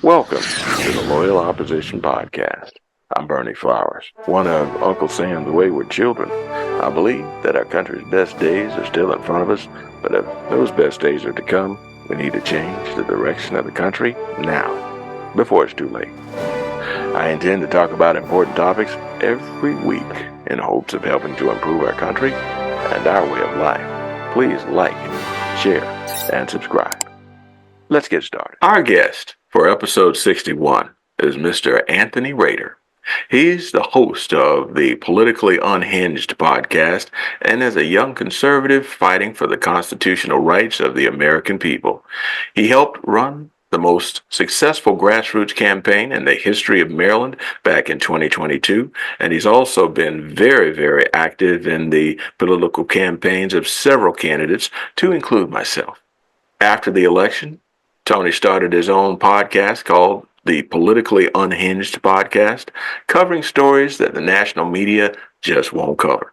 Welcome to the Loyal Opposition Podcast. I'm Bernie Flowers, one of Uncle Sam's wayward children. I believe that our country's best days are still in front of us, but if those best days are to come, we need to change the direction of the country now, before it's too late. I intend to talk about important topics every week in hopes of helping to improve our country and our way of life. Please like, share, and subscribe. Let's get started. Our guest for episode 61 is Mr. Anthony Rader. He's the host of the Politically Unhinged podcast and is a young conservative fighting for the constitutional rights of the American people. He helped run the most successful grassroots campaign in the history of Maryland back in 2022, and he's also been very, very active in the political campaigns of several candidates, to include myself. After the election, Tony started his own podcast called the Politically Unhinged podcast, covering stories that the national media just won't cover.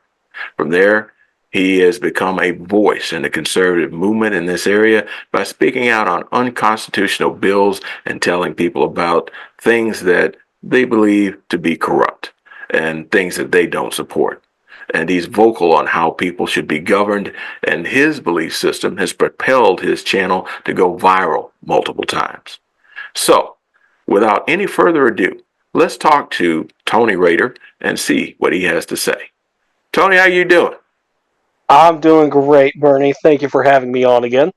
From there, he has become a voice in the conservative movement in this area by speaking out on unconstitutional bills and telling people about things that they believe to be corrupt and things that they don't support. And he's vocal on how people should be governed, and his belief system has propelled his channel to go viral multiple times. So, without any further ado, let's talk to Tony Rader and see what he has to say. Tony, how you doing? I'm doing great, Bernie. Thank you for having me on again.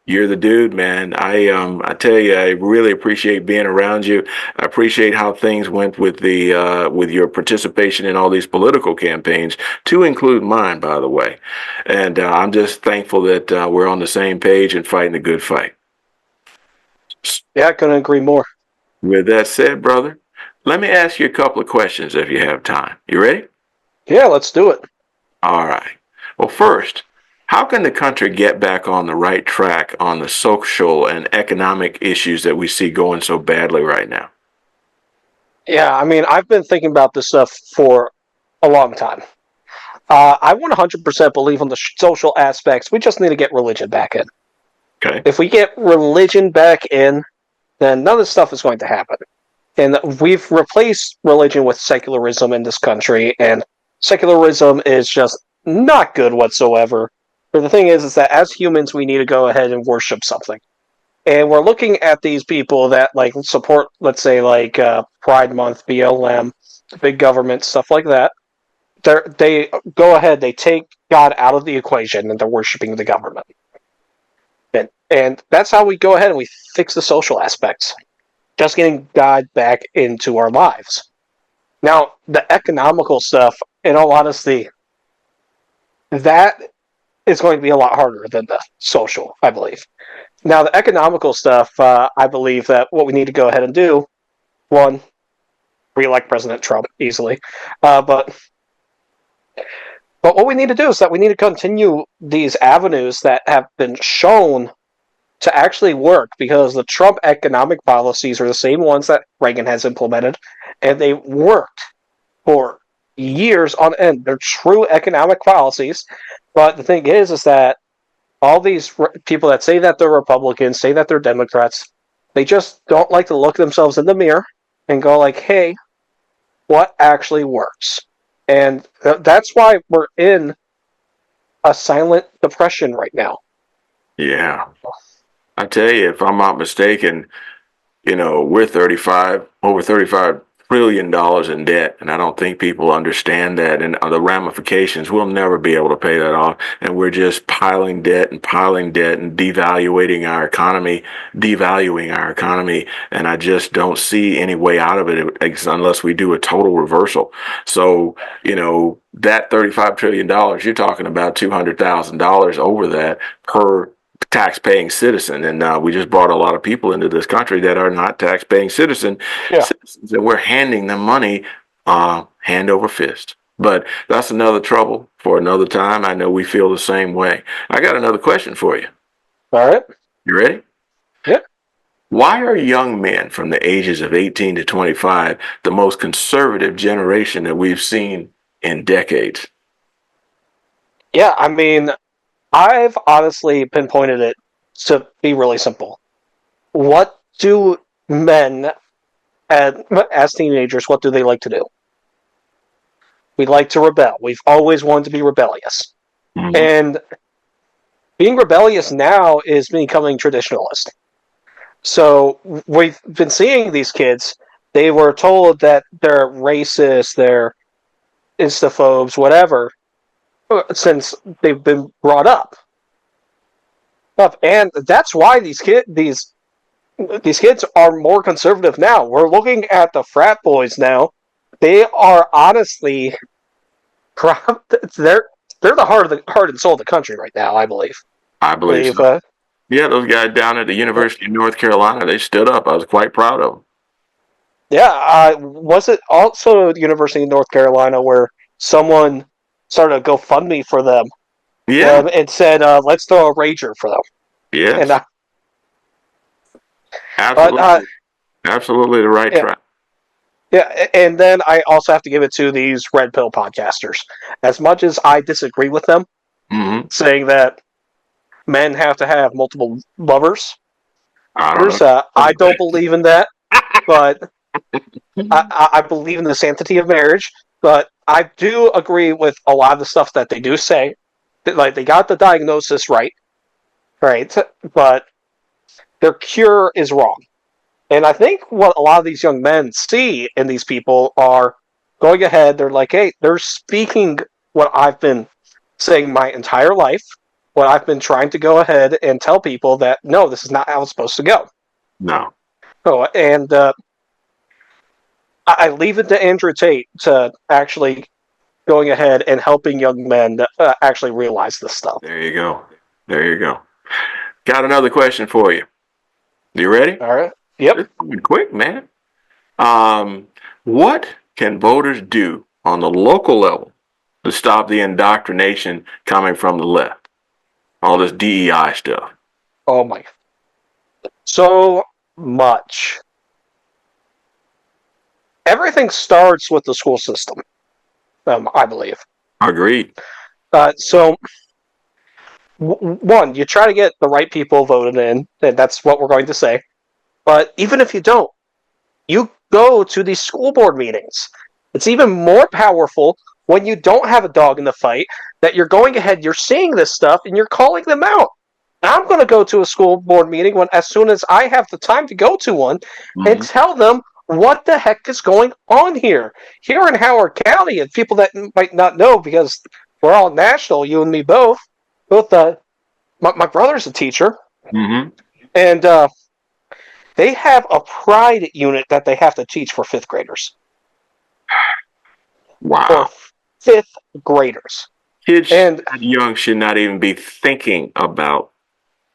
You're the dude, man. I tell you, I really appreciate being around you. I appreciate how things went with the with your participation in all these political campaigns, to include mine, by the way. And I'm just thankful that we're on the same page and fighting the good fight. Yeah, I couldn't agree more. With that said, brother, let me ask you a couple of questions if you have time. You ready? Yeah, let's do it. All right. Well, first, how can the country get back on the right track on the social and economic issues that we see going so badly right now? Yeah, I mean, I've been thinking about this stuff for a long time. I 100% believe on the social aspects. We just need to get religion back in. Okay. If we get religion back in, then none of this stuff is going to happen. And we've replaced religion with secularism in this country, and secularism is just not good whatsoever. But the thing is that as humans, we need to go ahead and worship something. And we're looking at these people that like support, let's say, like Pride Month, BLM, big government, stuff like that. They go ahead, they take God out of the equation, and they're worshiping the government. And that's how we go ahead and we fix the social aspects. Just getting God back into our lives. Now, the economical stuff, in all honesty, that is going to be a lot harder than the social, I believe. Now, the economical stuff, I believe that what we need to go ahead and do, one, re-elect President Trump easily, but what we need to do is that we need to continue these avenues that have been shown to actually work, because the Trump economic policies are the same ones that Reagan has implemented, and they worked for years on end. They're true economic policies. But the thing is that all these people that say that they're Republicans, say that they're Democrats, they just don't like to look themselves in the mirror and go like, hey, what actually works? And that's why we're in a silent depression right now. Yeah. I tell you, if I'm not mistaken, we're over $35 trillion in debt, and I don't think people understand that, and the ramifications. We'll never be able to pay that off, and we're just piling debt and devaluing our economy, and I just don't see any way out of it unless we do a total reversal. So, that $35 trillion, you're talking about $200,000 over that per tax-paying citizen, and we just brought a lot of people into this country that are not tax-paying citizens, and we're handing them money hand over fist. But that's another trouble for another time. I know we feel the same way. I got another question for you. All right. You ready? Yep. Why are young men from the ages of 18 to 25 the most conservative generation that we've seen in decades? Yeah, I mean, I've honestly pinpointed it to be really simple. What do men as teenagers, what do they like to do? We like to rebel. We've always wanted to be rebellious. Mm-hmm. And being rebellious now is becoming traditionalist. So we've been seeing these kids, they were told that they're racist, they're instaphobes, whatever, since they've been brought up. And that's why these kids are more conservative now. We're looking at the frat boys now. They are honestly, they're the heart and soul of the country right now. I believe. I believe so. Yeah, those guys down at the University of North Carolina, they stood up. I was quite proud of them. Yeah, was it also the University of North Carolina where someone started a GoFundMe for them? Yeah. And said, "Let's throw a Rager for them." Yes. And, absolutely. Absolutely the right track. Yeah, and then I also have to give it to these red pill podcasters. As much as I disagree with them, saying that men have to have multiple lovers, I don't believe in that. But I believe in the sanctity of marriage. But I do agree with a lot of the stuff that they do say. Like, they got the diagnosis right, but their cure is wrong. And I think what a lot of these young men see in these people are going ahead, they're like, hey, they're speaking what I've been saying my entire life, what I've been trying to go ahead and tell people that, no, this is not how it's supposed to go. No. Oh, and I leave it to Andrew Tate to actually going ahead and helping young men actually realize this stuff. There you go. There you go. Got another question for you. You ready? All right. Yep. It's coming quick, man. What can voters do on the local level to stop the indoctrination coming from the left? All this DEI stuff. Oh my. So much. Everything starts with the school system, I believe. Agreed. So, one, you try to get the right people voted in, and that's what we're going to say. But even if you don't, you go to these school board meetings. It's even more powerful when you don't have a dog in the fight, that you're going ahead, you're seeing this stuff, and you're calling them out. I'm going to go to a school board meeting as soon as I have the time to go to one and tell them what the heck is going on here. Here in Howard County, and people that might not know because we're all national, you and me both. My brother's a teacher, and they have a pride unit that they have to teach for fifth graders. Wow. For fifth graders. Kids young should not even be thinking about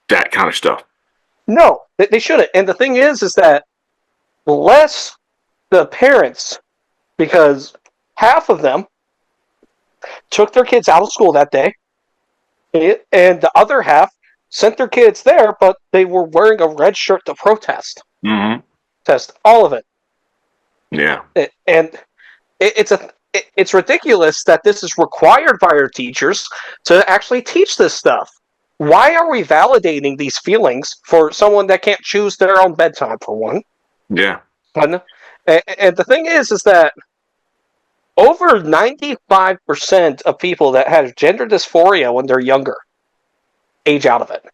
that kind of stuff. No, they shouldn't. And the thing is that less the parents, because half of them took their kids out of school that day, and the other half sent their kids there, but they were wearing a red shirt to protest. Test all of it. Yeah. And it's ridiculous that this is required by our teachers to actually teach this stuff. Why are we validating these feelings for someone that can't choose their own bedtime, for one? Yeah. And the thing is that over 95% of people that have gender dysphoria when they're younger age out of it.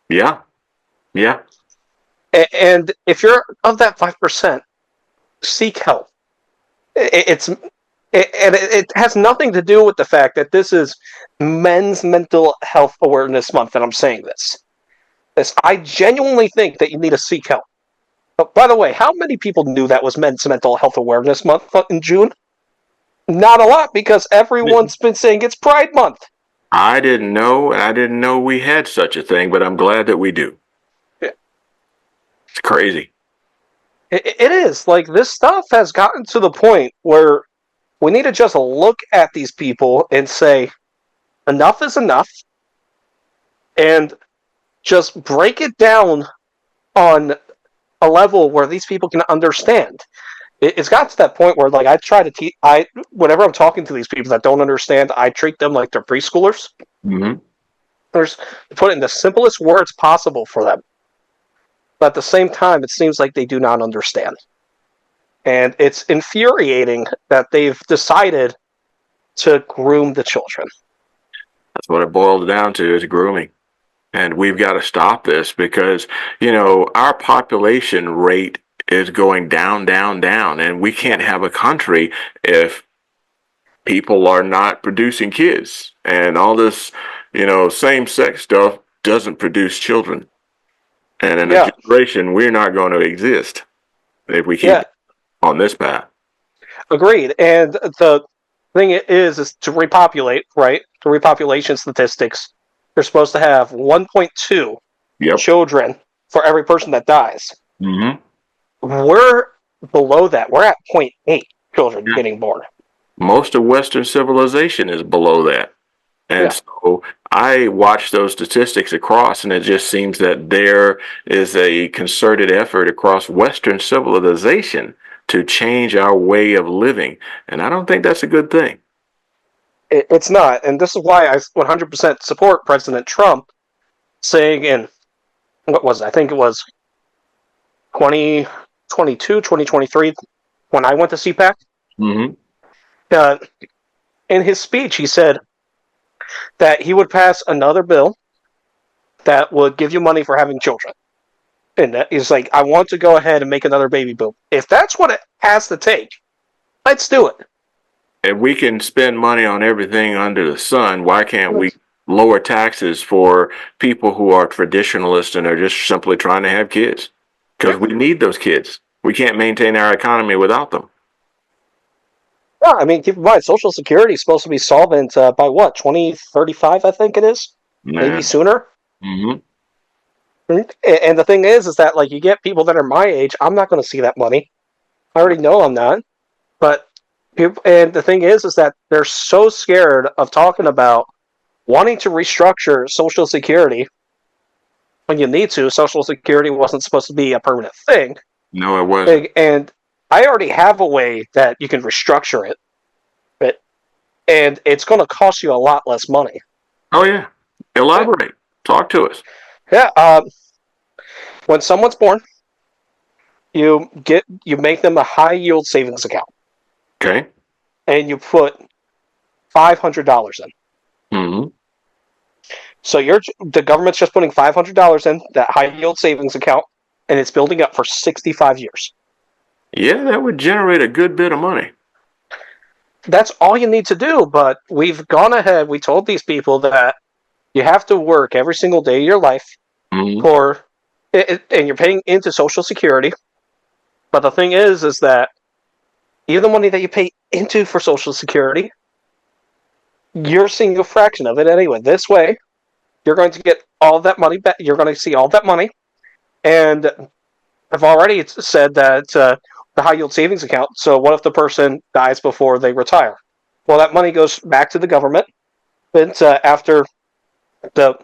Yeah. Yeah. And if you're of that 5%, seek help. It has nothing to do with the fact that this is Men's Mental Health Awareness Month that I'm saying this. I genuinely think that you need to seek help. But by the way, how many people knew that was Men's Mental Health Awareness Month in June? Not a lot, because everyone's been saying it's Pride Month. I didn't know, and I didn't know we had such a thing, but I'm glad that we do. Yeah. It's crazy. It is. Like, this stuff has gotten to the point where we need to just look at these people and say, enough is enough, and just break it down on a level where these people can understand. It's got to that point where, like, I try to teach. Whenever I'm talking to these people that don't understand, I treat them like they're preschoolers. Put it in the simplest words possible for them. but at the same time, it seems like they do not understand. And it's infuriating that they've decided to groom the children. That's what it boils down to, is grooming. And we've got to stop this because, our population rate is going down, down, down. And we can't have a country if people are not producing kids. And all this, same-sex stuff doesn't produce children. And in a Yeah, generation, we're not going to exist if we keep yeah, on this path. agreed. And the thing is to repopulate, right? The repopulation statistics, you're supposed to have 1.2 Yep. children for every person that dies. Mm-hmm. We're below that. We're at 0.8 children Yeah. getting born. Most of Western civilization is below that. And so I watch those statistics across, and it just seems that there is a concerted effort across Western civilization to change our way of living. And I don't think that's a good thing. It's not. And this is why I 100% support President Trump saying in, what was it? I think it was 2022, 2023, when I went to CPAC. Mm-hmm. In his speech, he said that he would pass another bill that would give you money for having children. And he's like, I want to go ahead and make another baby boom. If that's what it has to take, let's do it. If we can spend money on everything under the sun, why can't we lower taxes for people who are traditionalists and are just simply trying to have kids? Because we need those kids. We can't maintain our economy without them. Yeah, I mean, keep in mind, Social Security is supposed to be solvent by what, 2035, I think it is? Maybe sooner? Mm-hmm. And the thing is that, like, you get people that are my age, I'm not going to see that money. I already know I'm not. But, and the thing is that they're so scared of talking about wanting to restructure Social Security when you need to. Social Security wasn't supposed to be a permanent thing. No, it wasn't. And I already have a way that you can restructure it. And it's going to cost you a lot less money. Oh, yeah. Elaborate. Talk to us. Yeah. When someone's born, you make them a high yield savings account. Okay. And you put $500 in. Mm-hmm. So the government's just putting $500 in that high yield savings account, and it's building up for 65 years. Yeah, that would generate a good bit of money. That's all you need to do, but we've gone ahead. We told these people that you have to work every single day of your life for, and you're paying into Social Security. But the thing is that even the money that you pay into for Social Security, you're seeing a fraction of it anyway. This way, you're going to get all that money back. You're going to see all that money. And I've already said that the high yield savings account. So what if the person dies before they retire? Well, that money goes back to the government. But after the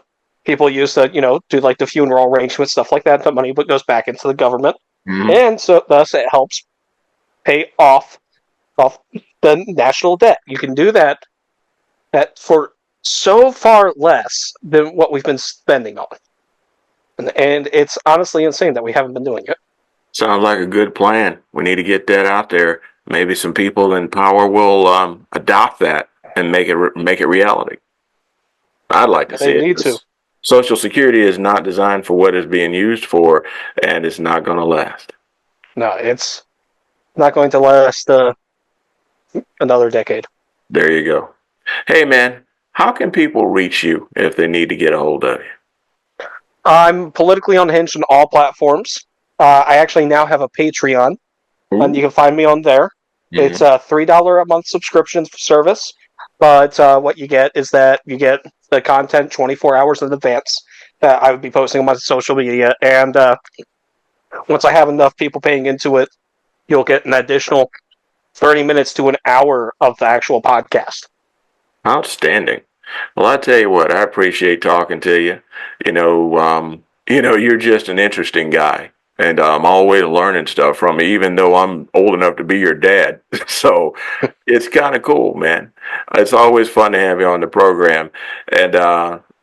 people use the, do like the funeral arrangements, stuff like that, the money goes back into the government. Mm-hmm. And so thus it helps pay off the national debt. You can do that for so far less than what we've been spending on. And it's honestly insane that we haven't been doing it. Sounds like a good plan. We need to get that out there. Maybe some people in power will adopt that and make it reality. I'd like to see it. They need to. Social Security is not designed for what it's being used for, and it's not going to last. No, it's not going to last another decade. There you go. Hey, man, how can people reach you if they need to get a hold of you? I'm politically unhinged on all platforms. I actually now have a Patreon, and you can find me on there. Mm-hmm. It's a $3 a month subscription service, but what you get is that you get the content 24 hours in advance that I would be posting on my social media, and once I have enough people paying into it, you'll get an additional 30 minutes to an hour of the actual podcast. Outstanding. Well, I tell you what, I appreciate talking to you. You're just an interesting guy, and I'm always learning stuff from you, even though I'm old enough to be your dad. So it's kind of cool, man. It's always fun to have you on the program, and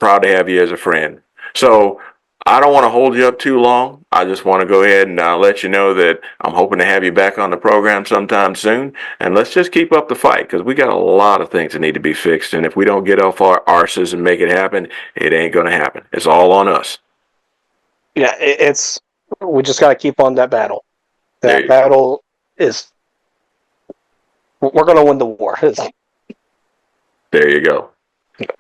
proud to have you as a friend. So I don't want to hold you up too long. I just want to go ahead and let you know that I'm hoping to have you back on the program sometime soon. And let's just keep up the fight because we got a lot of things that need to be fixed. And if we don't get off our arses and make it happen, it ain't going to happen. It's all on us. Yeah, it's we just got to keep on that battle. There That you go. battle is we're going to win the war. There you go.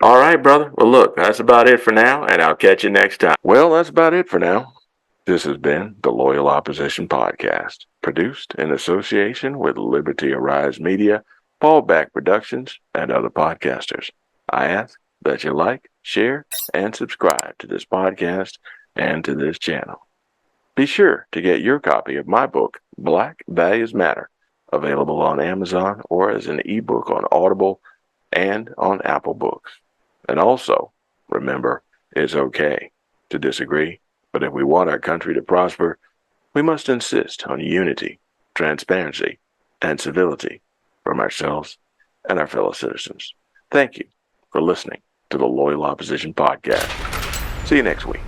All right, brother. Well, look, that's about it for now, and I'll catch you next time. Well, that's about it for now. This has been the Loyal Opposition Podcast, produced in association with Liberty Arise Media, Fallback Productions, and other podcasters. I ask that you like, share, and subscribe to this podcast and to this channel. Be sure to get your copy of my book, Black Values Matter, available on Amazon or as an ebook on Audible and on Apple Books. And also, remember, it's okay to disagree, but if we want our country to prosper, we must insist on unity, transparency, and civility from ourselves and our fellow citizens. Thank you for listening to the Loyal Opposition Podcast. See you next week.